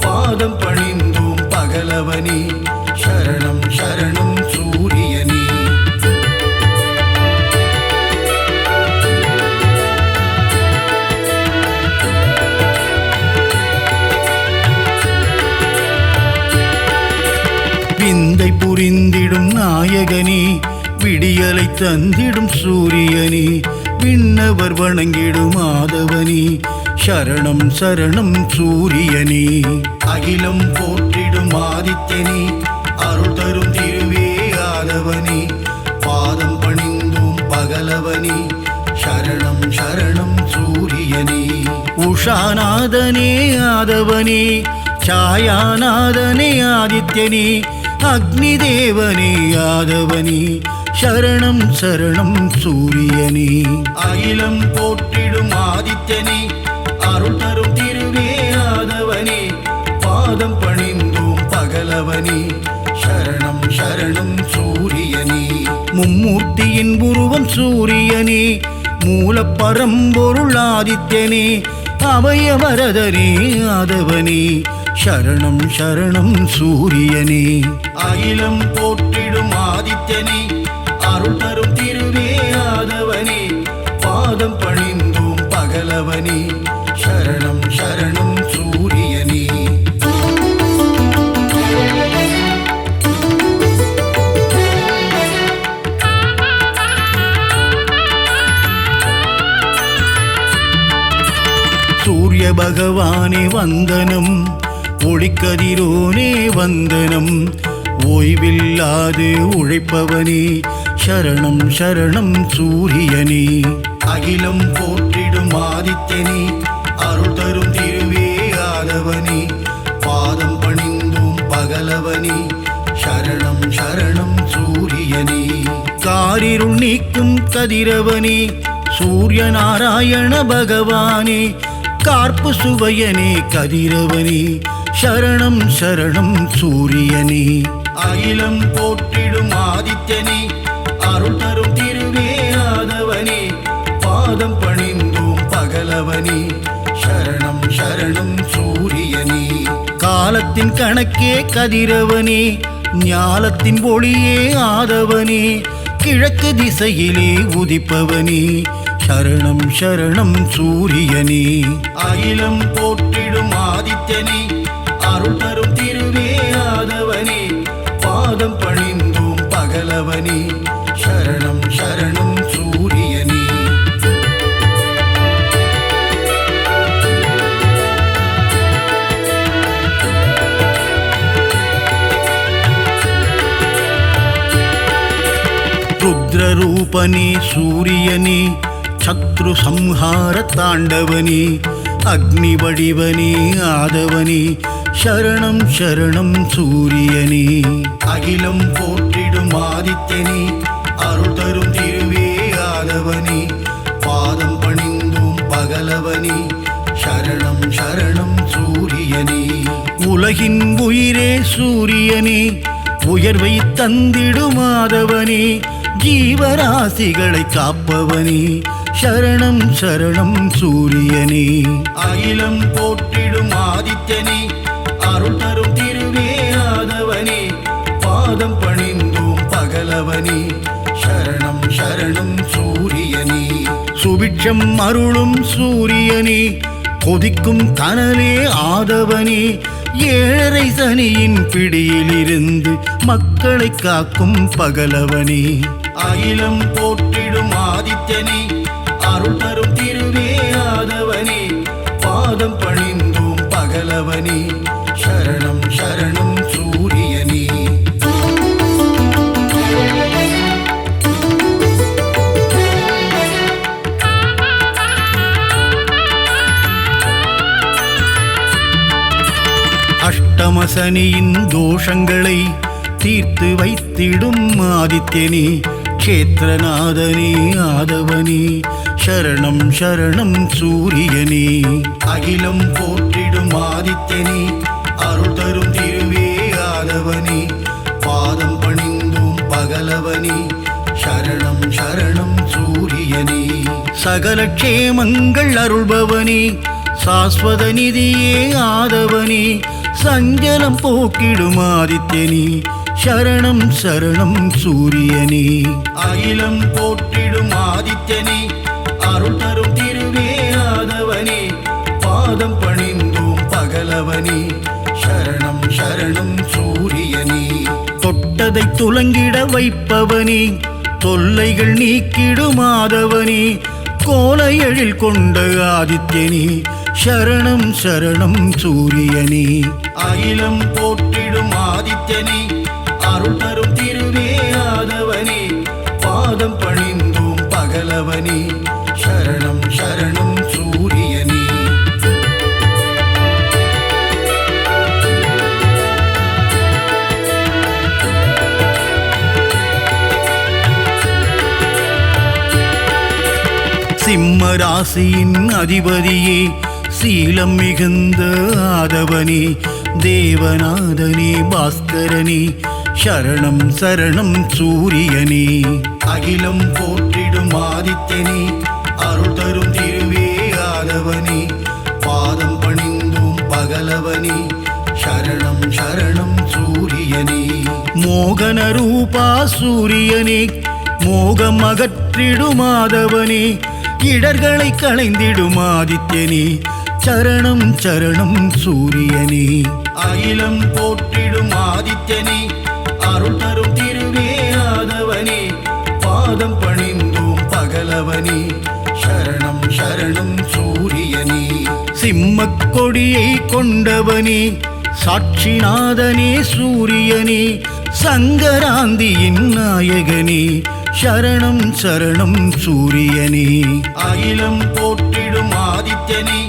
பாதம் பணிந்தோம் பகலவனே சரணம் சரணம் சூரியனே விந்தை புரிந்திடும் நாயகனே விடியலை தந்திடும் சூரியனே விண்ணவர் வணங்கிடும் ஆதவனே சரணம் சரணம் சூரியனே அகிலம் போற்றிடும் ஆதித்யனே அருள் தரும் திருவே ஆதவனே பாதம் பணிந்தோம் பகலவனே சரணம் சரணம் சூரியனே உஷாநாதனே ஆதவனே சாயாநாதனே ஆதித்யனே அக்னி தேவனே ஆதவனே சரணம் சரணம் சூரியனே அகிலம் போற்றிடும் ஆதித்யனே அருள் தரும் திருவே ஆதவனே பாதம் பணிந்தோம் பகலவனே சரணம் சரணம் சூரியனே மும்மூர்த்தியின் உருவம் சூரியனே மூலப்பரம்பொருள் ஆதித்யனே அபயவரதனே ஆதவனே சரணம் சரணம் சூரியனே அகிலம் போற்றிடும் ஆதித்யனே அருள் தரும் திருவே ஆதவனே பாதம் பணிந்தோம் பகலவனே சரணம் சரணம் சூரியனே சூரிய பகவானே வந்தனம் ஒளிக்கதிரோனே வந்தனம் ஓய்வில்லாது உழைப்பவனே சரணம் சரணம் சூரியனே அகிலம் போற்றிடும் ஆதித்யனே அருள் தரும் திருவே ஆதவனே பாதம் பணிந்தோம் பகலவனே சரணம் சரணம் சூரியனே காரிருள் நீக்கும் கதிரவனே சூரிய நாராயண பகவானே கார்ப்பு சுவையனே கதிரவனே சரணம் சரணம் சூரியனே அகிலம் போற்றிடும் ஆதித்யனே அருள் தரும் திருவே ஆதவனே பாதம் பணிந்தோம் பகலவனே சரணம் சரணம் சூரியனே காலத்தின் கணக்கே கதிரவனே ஞாலத்தின் ஒளியே ஆதவனே கிழக்கு திசையிலே உதிப்பவனே சரணம் சரணம் சூரியனே அகிலம் போற்றிடும் ஆதித்யனே அருள் தரும் திருவே ஆதவனே பாதம் பணிந்தோம் பகலவனே சரணம் சரணம் சூரியனே ருத்ரரூபனே சூரியனே சத்ரு சம்ஹார தாண்டவனே அக்னி வடிவனே ஆதவனே சரணம் சரணம் சூரியனே அகிலம் போற்றிடும் ஆதித்யனே அருள் தரும் திருவே ஆதவனே பாதம் பணிந்தோம் பகலவனே சரணம் சரணம் சூரியனே உலகின் உயிரே சூரியனே உயர்வை தந்திடும் ஆதவனே ஜீவராசிகளை காப்பவனே சரணம் சரணம் சூரியனே அகிலம் போற்றிடும் ஆதித்யனே அருள் தரும் திருவே ஆதவனே பாதம் பணிந்தோம் பகலவனே சரணம் சரணம் சூரியனே சுபிட்சம் அருளும் சூரியனே கொதிக்கும் கனலே ஆதவனே ஏழரை சனியின் பிடியிலிருந்து மக்களை காக்கும் பகலவனே அகிலம் போற்றிடும் ஆதித்யனே அருள் தரும் திருவே ஆதவனே பாதம் பணிந்தோம் பகலவனே சரணம் சரணம் சூரியனே அஷ்டமசனியின் தோஷங்களை தீர்த்து வைத்திடும் ஆதித்யனே க்ஷேத்ரநாதனே ஆதவனே சரணம் சரணம் சூரியனே அகிலம் போற்றிடும் ஆதித்யனே அருள் தரும் திருவே ஆதவனே பாதம் பணிந்தோம் பகலவனே சரணம் சரணம் சூரியனே சகல க்ஷேமங்கள் அருள்பவனே சாஸ்வத நிதியே ஆதவனே சஞ்சலம் போக்கிடும் ஆதித்யனே சரணம் சரணம் சூரியனே அகிலம் போற்றிடும் ஆதித்யனே அருள் தரும் திருவே ஆதவனே பாதம் பணிந்தோம் பகலவனே சரணம் சரணம் சூரியனே தொட்டதை துலங்கிட வைப்பவனே தொல்லைகள் நீக்கிடும் ஆதவனே கோலை எழில் கொண்ட ஆதித்யனே சரணம் சரணம் சூரியனே அகிலம் போற்றிடும் ஆதித்யனே அருள் தரும் திருவே ஆதவனே பாதம் பணிந்தோம் பகலவனே சரணம் சரணம் சூரியனே சிம்ம ராசியின் அதிபதியே சீலம் மிகுந்த ஆதவனே தேவநாதனே பாஸ்கரனே சரணம் சரணம் சூரியனே அகிலம் போற்றிடும் ஆதித்யனே அருள் தரும் திருவே ஆதவனே பாதம் பணிந்தோம் பகலவனே சரணம் சரணம் சூரியனே மோகன ரூபா சூரியனே மோகம் அகற்றிடும் ஆதவனே இடர்களை களைந்திடும் ஆதித்யனே சரணம் சரணம் சூரியனே அகிலம் போற்றிடும் ஆதித்யனே அருள் தரும் திருவே ஆதவனே பாதம் பணிந்தோம் பகலவனே சரணம் சரணம் சூரியனே சிம்மக் கொடியை கொண்டவனே சாட்சிநாதனே சூரியனே சங்கராந்தியின் நாயகனே சரணம் சரணம் சூரியனே. அகிலம் போற்றிடும் ஆதித்யனே,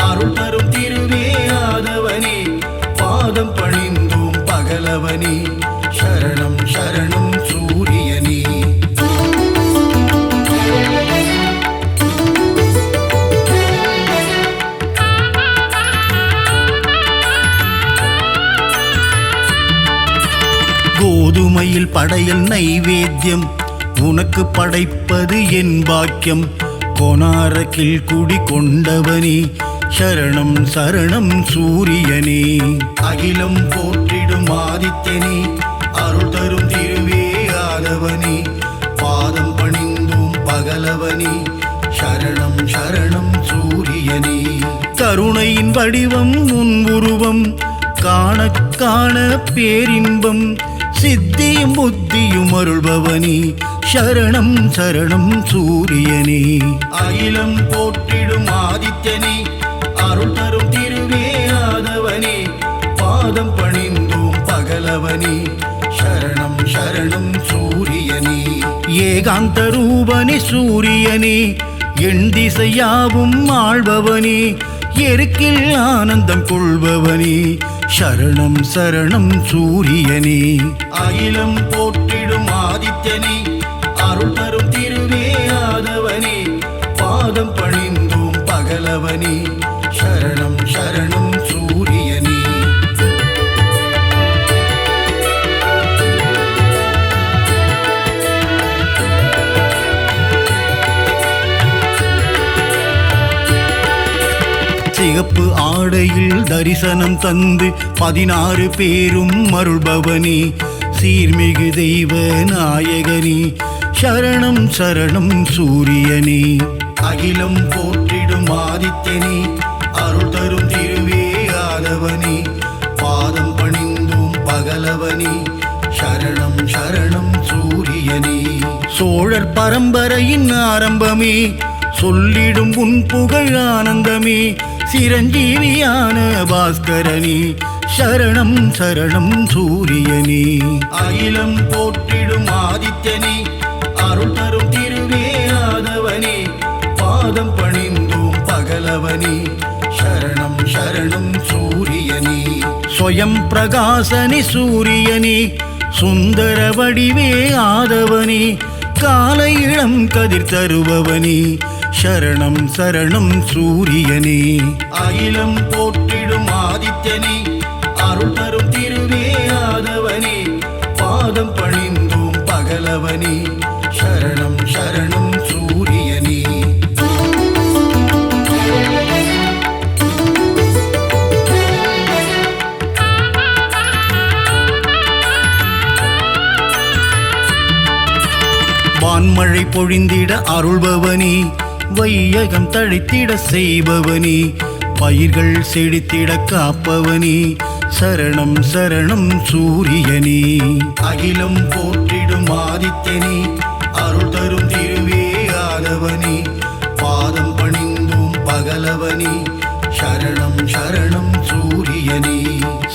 அருள் தரும் திருவே ஆதவனே, பாதம் பணிந்தோம் பகலவனே, சரணம் சரணம் சூரியனே. கோதுமையில் படையல் நைவேத்தியம், உனக்கு படைப்பது என் பாக்கியம். கொனாரக்கில் குடி கொண்டவனே, சரணம் சரணம் சூரியனே. அகிலம் போற்றிடும் ஆதித்யனே, அருள் தரும் திருவே ஆதவனே, பாதம் பணிந்தோம் பகலவனே, சரணம் சரணம் சூரியனே. கருணையின் வடிவம் உன் உருவம், காண காண பேரின்பம், சித்தியும் புத்தியும் அருள்பவனே, சரணம் சரணம் சூரியனே. அகிலம் போற்றிடும் ஆதித்யனே, அருள் தரும் திருவே ஆதவனே, பாதம் பணிந்தோம் பகலவனே, சரணம் சரணம் சூரியனே. ஏகாந்த ரூபனே சூரியனே, எண் திசையாவும் ஆள்பவனே, எருக்கில் ஆனந்தம் கொள்பவனே, சரணம் சரணம் சூரியனே. அகிலம் போற்றிடும் ஆதித்யனே, அருள் தரும் திருவே ஆதவனே, பாதம் பணிந்தோம் பகலவனே, சரணம் சரணம் சூரியனே. சிகப்பு ஆடையில் தரிசனம் தந்து 16 பேரும் அருள்பவனே, சீர்மிகு தெய்வ நாயகனே, சரணம் சரணம் சூரியனே. அகிலம் போற்றிடும் ஆதித்யனே, அருள் தரும் திருவே ஆதவனே, பாதம் பணிந்தோம் பகலவனே, சரணம் சரணம் சூரியனே. சோழர் பரம்பரையின் ஆரம்பமே, சொல்லிடும் உன் புகழ் ஆனந்தமே, சிரஞ்சீவியான பாஸ்கரனே, சரணம் சரணம் சூரியனே. அகிலம் போற்றிடும் ஆதித்யனே, அருள் தரும் திருவே ஆதவனே, பாதம் பணிந்தோம் பகலவனே, சரணம் சரணம் சூரியனே. ஸ்வயம் பிரகாசனே சூரியனே, சுந்தர வடிவே ஆதவனே, காலை இளம் கதிர் தருபவனே, சரணம் சரணம் சூரியனே. அகிலம் போற்றிடும் ஆதித்யனே, அருள் தரும் திருவே ஆதவனே, பாதம் பணிந்தோம் பகலவனே, சரணம் சரணம் சூரியனே. வான்மழை பொழிந்திட அருள்பவனே, வையகம் தழைத்திட செய்பவனே, பயிர்கள் செழித்திட காப்பவனே, சரணம் சரணம் சூரியனே. அகிலம் போற்றிடும் ஆதித்யனே, அருள் தரும் திருவே ஆதவனே, பாதம் பணிந்தோம் பகலவனே, சரணம் சரணம் சூரியனே.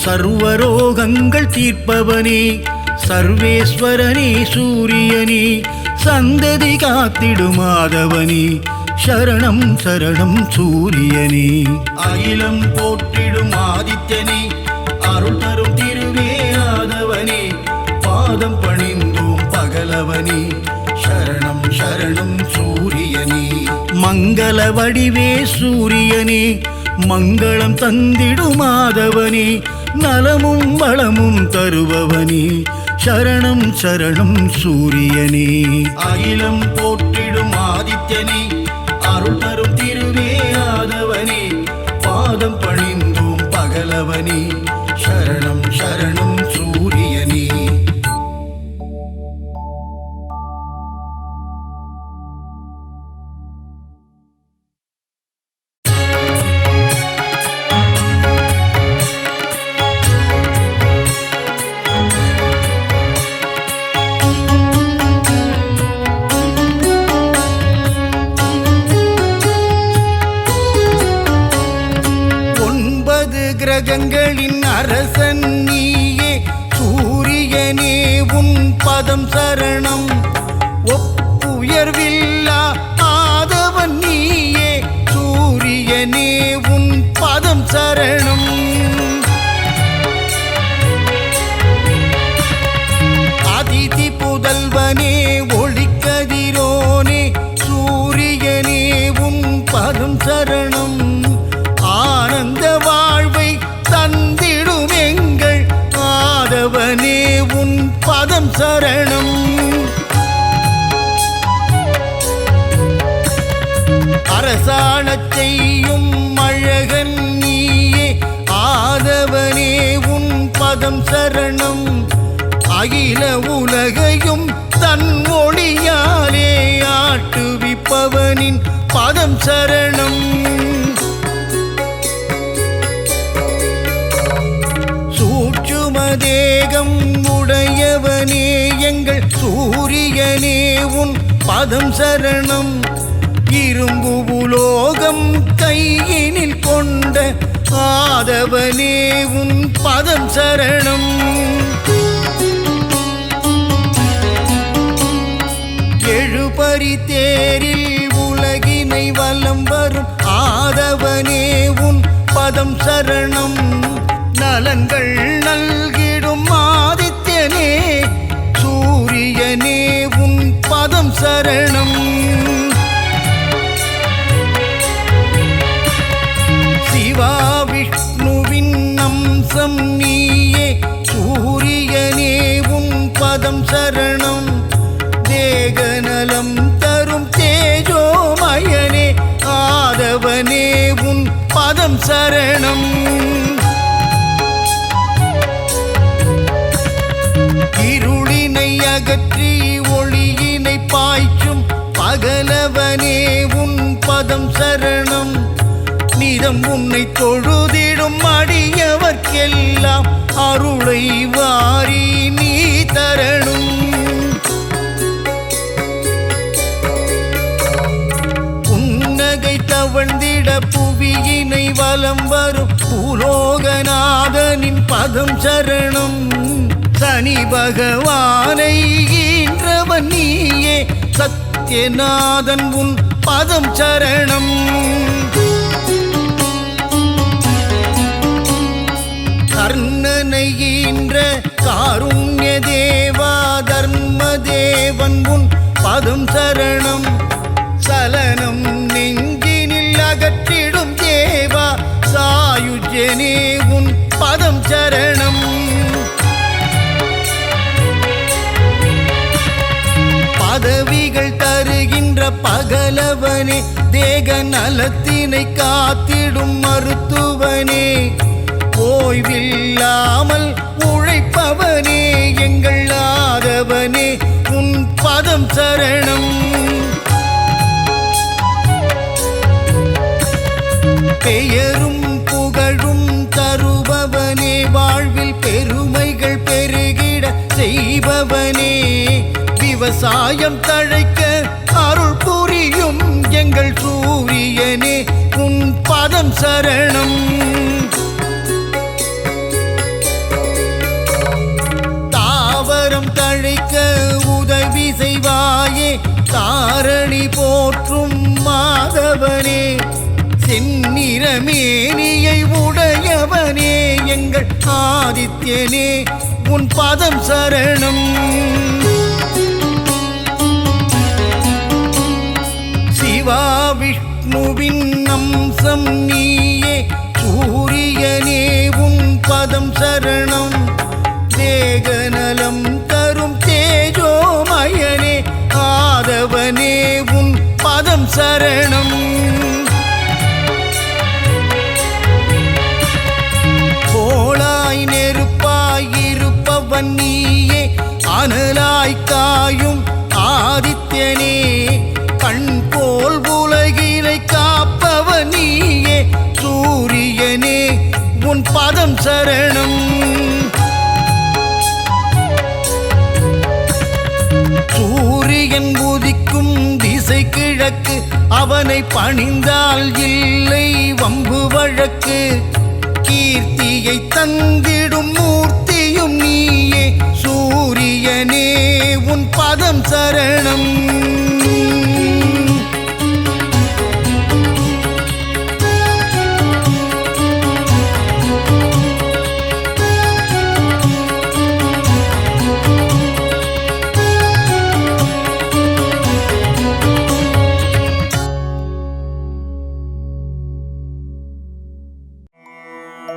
சர்வரோகங்கள் தீர்ப்பவனே, சர்வேஸ்வரனே சூரியனே, சந்ததி காத்திடும் ஆதவனே, சரணம் சரணம் சூரியனே. அகிலம் போற்றிடும் ஆதித்யனே, அருள் தரும் திருவே ஆதவனே, பாதம் பணிந்தோம் பகலவனே, சரணம் சரணம் சூரியனே. மங்கள வடிவே சூரியனே, மங்களம் தந்திடும் ஆதவனே, நலமும் வளமும் தருபவனே, சரணம் சரணம் சூரியனே. அகிலம் போற்றிடும் ஆதித்யனே, அருள் தரும் திருவே ஆதவனே, பாதம் பணிந்தோம் பகலவனே, சரணம் சரணம் சூரியனே. கிரகங்களின் அரசன் நீயே சூரியனே, உன் பதம் சரணம். சரணம். அதிதி புதல்வனே ஒளிக்கதிரோனே சூரியனே உன் பதம் சரணம். ஆனந்த வாழ்வை தந்திடும் எங்கள் ஆதவனே உன் பதம் சரணம். அரசாணச் செய்யும் அழகன் நீயே ஆதவனே உன் பதம் சரணம். அகில உலகையும் தன் ஒளியாலே ஆட்டுவிப்பவனின் பதம் சரணம். சூட்சும தேகம் உடையவனே எங்கள் சூரியனே உன் பதம் சரணம். இரும்பு உலோகம் கையினில் கொண்ட ஆதவனே உன் பதம் சரணம். எழுபறி தேரில் உலகினை வலம் வரும் ஆதவனே உன் பதம் சரணம். நலன்கள் நல்கிடும் ஆதித்யனே சூரியனே உன் பதம் சரணம். சிவா விஷ்ணுவின் அம்சம் நீயே சூரியனே உன் பதம் சரணம். தேகநலம் தரும் தேஜோமயனே ஆதவனே உன் பதம் சரணம். இருளினை அகற்றி ஒளியினை பாய்ச்சும் பகலவனே உன் பதம் சரணம். நிதம் உன்னை தொழுதிடும் அடியவர்க்கெல்லாம் அருளை வாரி நீ தரணும். புன்னகை தவழ்ந்திட புவியினை வலம் வரும் பூலோகநாதனின் பதம் சரணம். சனி பகவானை ஈன்றவன் நீயே சத்யநாதன் உன் பதம் சரணம். கர்ணனை ஈன்ற காருண்ய தேவா தர்ம தேவன் உன் பதம் சரணம். சலனம் நெஞ்சினில் அகற்றிடும் தேவா சாயுஜ்யனே உன் பதம் சரணம். பதவிகள் தருகின்ற பகலவனே தேக நலத்தினை காத்திடும் மருத்துவனே ஓய்வில்லாமல் உழைப்பவனே எங்கள் ஆதவனே உன் பதம் சரணம். பெயரும் புகழும் தருபவனே வாழ்வில் பெருமைகள் பெருகிட செய்பவனே விவசாயம் தழைக்க அருள் புரியும் எங்கள் சூரியனே உன் பதம் சரணம். தாவரம் தழைக்க உதவி செய்வாயே தாரணி போற்றும் மாதவனே செந்நிறமேனியை உடையவனே எங்கள் ஆதித்யனே உன் பதம் சரணம். சிவா விஷ்ணுவின் அம்சம் நீயே சூரியனே உன் பதம் சரணம். தேகநலம் தரும் தேஜோமயனே ஆதவனே உன் பதம் சரணம். கோளாய் நெருப்பாய் இருப்பவன் நீயே அனலாய் காயும் ஆதித்யனே கண் போல் உலகினை காப்பவன் நீயே சூரியனே உன் பதம் சரணம். சூரியன் உதிக்கும் திசை கிழக்கு அவனை பணிந்தால் இல்லை வம்பு வழக்கு. கீர்த்தியை தந்திடும் மூர்த்தியும் நீயே சூரியனே உன் பதம் சரணம்.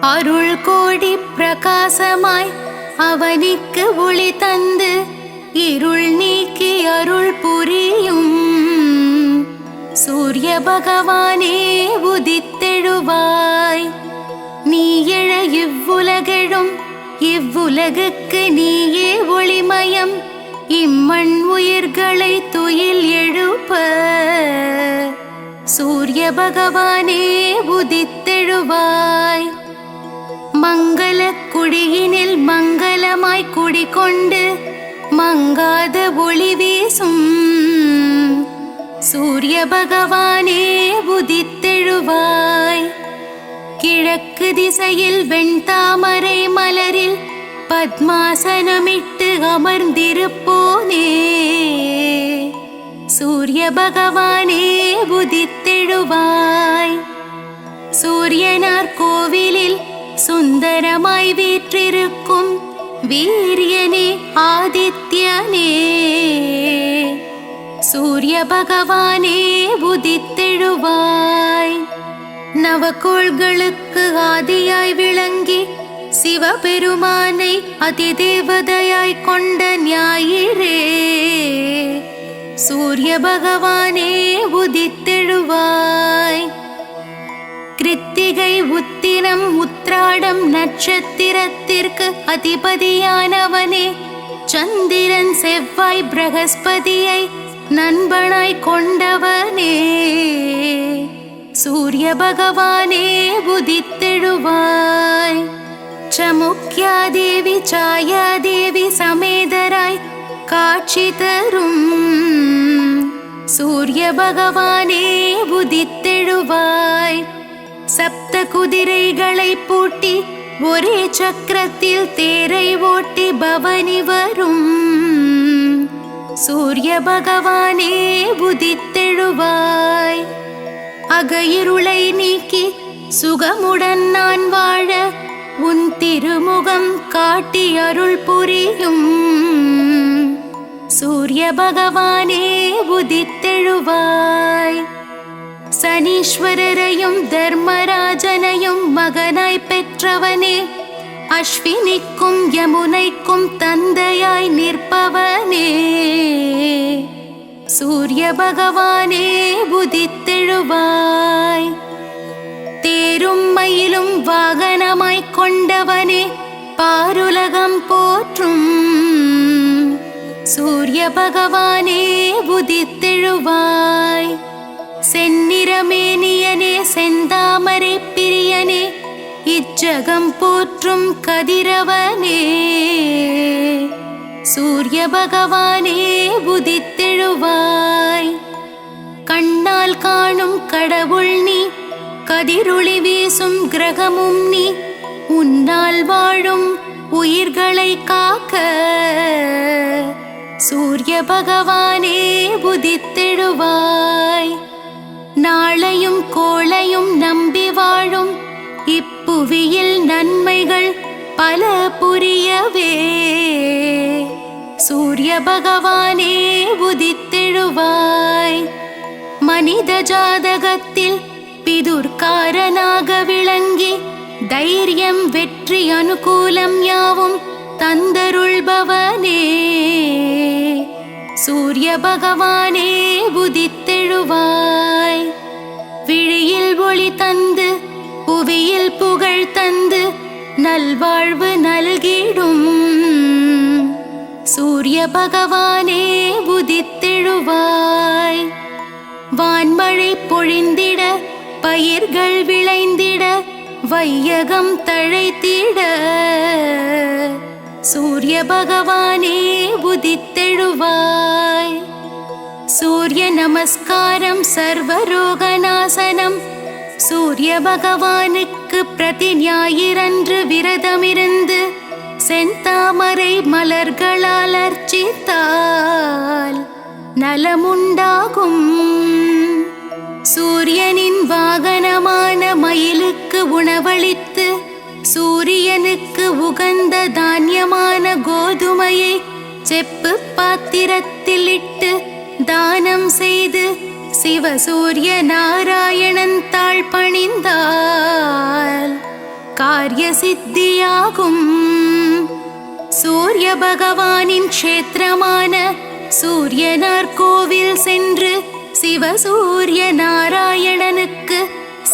அருள் கோடி பிரகாசமாய் அவனிக்கு ஒளி தந்து இருள் நீக்கி அருள் புரியும் சூரிய பகவானே உதித்தெழுவாய். நீ எழ இவ்வுலகெழும் இவ்வுலகுக்கு நீயே ஒளிமயம் இம்மண் உயிர்களை துயில் எழுப்ப சூரிய பகவானே உதித்தெழுவாய். மங்கள குடியினில் மங்களமாய் குடிகொண்டு மங்காத ஒளி வீசும் சூரிய பகவானே உதித்தெழுவாய். கிழக்கு திசையில் வெண்தாமரை மலரில் பத்மாசனமிட்டு அமர்ந்திருப்போனே சூரிய பகவானே உதித்தெழுவாய். சூரியனார் கோவிலில் சுந்தரமாய் வீற்றிருக்கும் வீரியனே ஆதித்யனே சூரிய பகவானே உதித்தெழுவாய். நவகோள்களுக்கு ஆதியாய் விளங்கி சிவபெருமானை அதிதேவதையாய் கொண்ட ஞாயிறே சூரிய பகவானே உதித்தெழுவாய். கிருத்திகை உத்திரம் உத்ராடம் நட்சத்திரத்திற்கு அதிபதியானவனே சந்திரன் செவ்வாய் பிரகஸ்பதியை நண்பனாய் கொண்டவனே சூரிய பகவானே உதித்தெழுவாய். சமுக்யாதேவி சாயாதேவி சமேதராய் காட்சி தரும் சூரிய பகவானே உதித்தெழுவாய். சப்த குதிரைகளை பூட்டி ஒரே சக்கரத்தில் தேரை ஓட்டி பவனி வரும் சூரிய பகவானே உதித்தெழுவாய். அகையிருளை நீக்கி சுகமுடன் நான் வாழ உன் திருமுகம் காட்டி அருள் புரியும் சூரிய பகவானே உதித்தெழுவாய். சனீஸ்வரரையும் தர்மராஜனையும் மகனாய் பெற்றவனே அஸ்வினிக்கும் யமுனைக்கும் தந்தையாய் நிற்பவனே சூரிய பகவானே உதித்தெழுவாய். தேரும் மயிலும் வாகனமாய் கொண்டவனே பாருலகம் போற்றும் சூரிய பகவானே உதித்தெழுவாய். செந்நிறமேனியனே செந்தாமரை பிரியனே இச்சகம் போற்றும் கதிரவனே சூரிய பகவானே உதித்தெழுவாய். கண்ணால் காணும் கடவுள் நீ கதிரொளி வீசும் கிரகமும் நீ உன்னால் வாழும் உயிர்களை காக்க சூரிய பகவானே உதித்தெழுவாய். நாளையும் கோளையும் நம்பி வாழும் இப்புவியில் நன்மைகள் பல புரியவே சூரிய பகவானே உதித்தெழுவாய். மனித ஜாதகத்தில் பிதுர்காரனாக விளங்கி தைரியம் வெற்றி அனுகூலம் யாவும் தந்தருள்பவனே சூரிய பகவானே உதித்தெழுவாய். விழியில் ஒளி தந்து புவியில் புகழ் தந்து நல்வாழ்வு நல்கிடும் சூரிய பகவானே உதித்தெழுவாய். வான்மழை பொழிந்திட பயிர்கள் விளைந்திட வையகம் தழைத்திட சூரிய பகவானே உதித்தெழுவாய். சூரிய நமஸ்காரம் சர்வரோகநாசனம் சூரிய பகவானுக்கு பிரதி ஞாயிறன்று விரதமிருந்து செந்தாமரை மலர்களால் அர்ச்சித்தால் நலமுண்டாகும். சூரியனின் வாகனமான மயிலுக்கு உணவளித்து சூரியனுக்கு உகந்த தானியமான கோதுமையை செப்பு பாத்திரத்தில் இட்டு தானம் செய்து சிவசூரிய நாராயணன் தாழ் பணிந்தால் காரிய சித்தியாகும். சூரிய பகவானின் க்ஷேத்திரமான சூரியனார் கோவில் சென்று சிவசூரிய நாராயணனுக்கு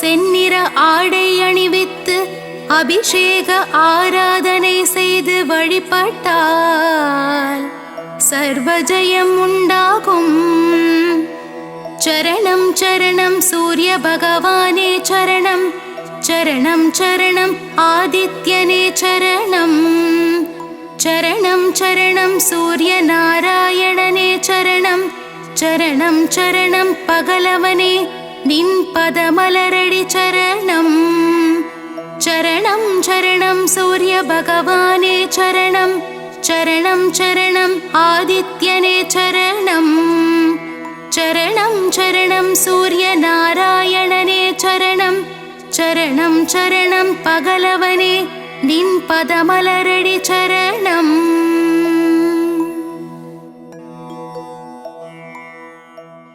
செந்நிற ஆடை அணிவித்து அபிஷேக ஆராதனை செய்து வழிபட்டால் சர்வஜயம் உண்டாகும். சரணம் சரணம் சூரிய பகவானே சரணம், சரணம் சரணம் ஆதித்யனே சரணம், சரணம் சரணம் சூரிய நாராயணனே சரணம், சரணம் சரணம் பகலவனே நின் பதமலரடி சரணம். சரணம் சரணம் சூரிய பகவானே சரணம், சரணம் சரணம் ஆதித்யனே சரணம், சரணம் சரணம் சூரிய நாராயணனே சரணம், சரணம் சரணம் பகலவனே நின் பதமலரடி சரணம்.